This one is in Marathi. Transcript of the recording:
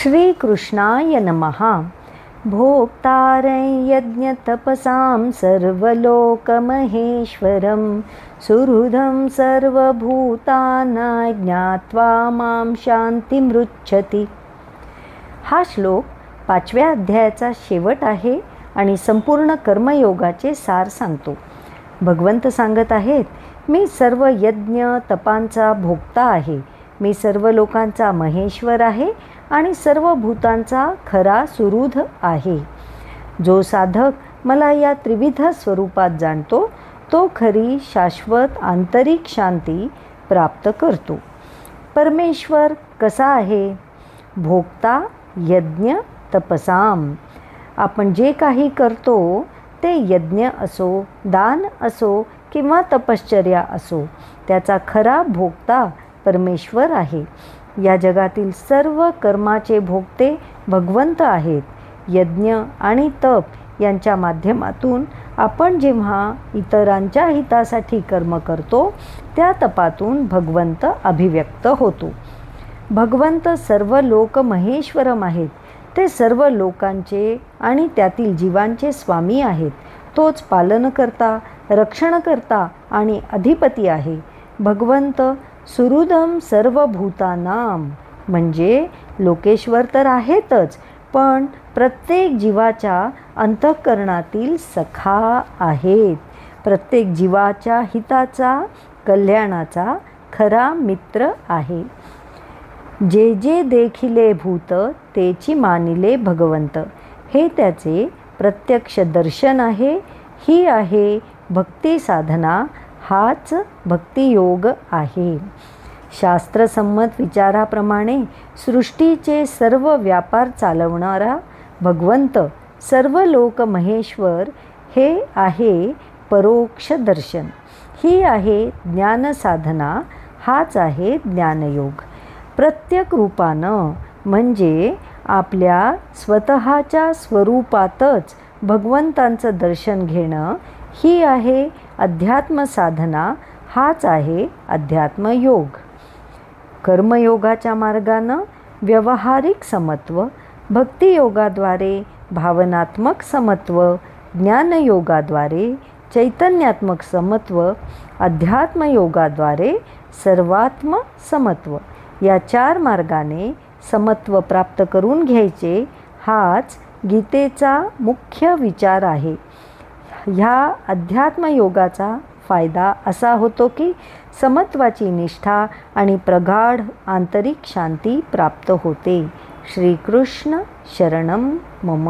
श्रीकृष्णाय नमः। भोक्तारं यज्ञतपसां सर्वलोकमहेश्वरं सुहृदं सर्वभूतानां ज्ञात्वा मां शान्तिमृच्छति। हा श्लोक 5व्या अध्यायाचा शेवट आहे आणि संपूर्ण कर्मयोगाचे सार सांगतो। भगवंत सांगत आहेत, मी सर्व यज्ञ तपांचा भोक्ता आहे, मी सर्व लोकांचा महेश्वर आहे आणि सर्व भूतांचा खरा सुहृद आहे। जो साधक मला या त्रिविध स्वरूपात जाणतो तो खरी शाश्वत आंतरिक शांती प्राप्त करतो। परमेश्वर कसा आहे? भोक्ता यज्ञ तपसाम। आपण जे काही करतो ते यज्ञ असो, दान असो किंवा तपश्चर्या असो, त्याचा खरा भोक्ता परमेश्वर आहे। या जगातील सर्व कर्माचे भोगते भगवंत आहेत। यज्ञ आणि तप यांच्या माध्यमातून आपण जेव्हा इतरांच्या हितासाठी कर्म करतो त्या तपातून भगवंत अभिव्यक्त होतो। भगवंत सर्व लोक महेश्वरम आहेत, ते सर्व लोकांचे आणि त्यातील जीवांचे स्वामी आहेत। तोच पालनकर्ता, रक्षणकर्ता आणि अधिपती आहे। भगवंत सुहृदं सर्वभूतानां म्हणजे लोकेश्वर तर आहेतच, पण प्रत्येक जीवाच्या अंतःकरणातील सखा आहेत। प्रत्येक जीवाच्या हिताचा, कल्याणाचा खरा मित्र आहे। जे जे देखिले भूत तेची मानिले भगवंत, हे त्याचे प्रत्यक्ष दर्शन आहे। ही आहे भक्ती साधना, हाच भक्तियोग आहे। शास्त्रसंमत विचाराप्रमाणे सृष्टीचे सर्व व्यापार चालवणारा भगवंत सर्व लोक महेश्वर हे आहे परोक्ष दर्शन। ही आहे ज्ञानसाधना, हाच आहे ज्ञानयोग। प्रत्येक रूपानं म्हणजे आपल्या स्वतःच्या स्वरूपातच भगवंतांचं दर्शन घेणं ही आहे अध्यात्म साधना, हाच आहे अध्यात्मयोग। कर्मयोगाच्या मार्गानं व्यावहारिक समत्व, भक्तियोगाद्वारे भावनात्मक समत्व, ज्ञानयोगाद्वारे चैतन्यात्मक समत्व, अध्यात्मयोगाद्वारे सर्वात्म समत्व, या 4 मार्गाने समत्व प्राप्त करून घ्यायचे, हाच गीतेचा मुख्य विचार आहे। ह्या अध्यात्मयोगाचा फायदा असा होतो की समत्वाची निष्ठा आणि प्रगाढ आंतरिक शांती प्राप्त होते। श्रीकृष्ण शरणम मम।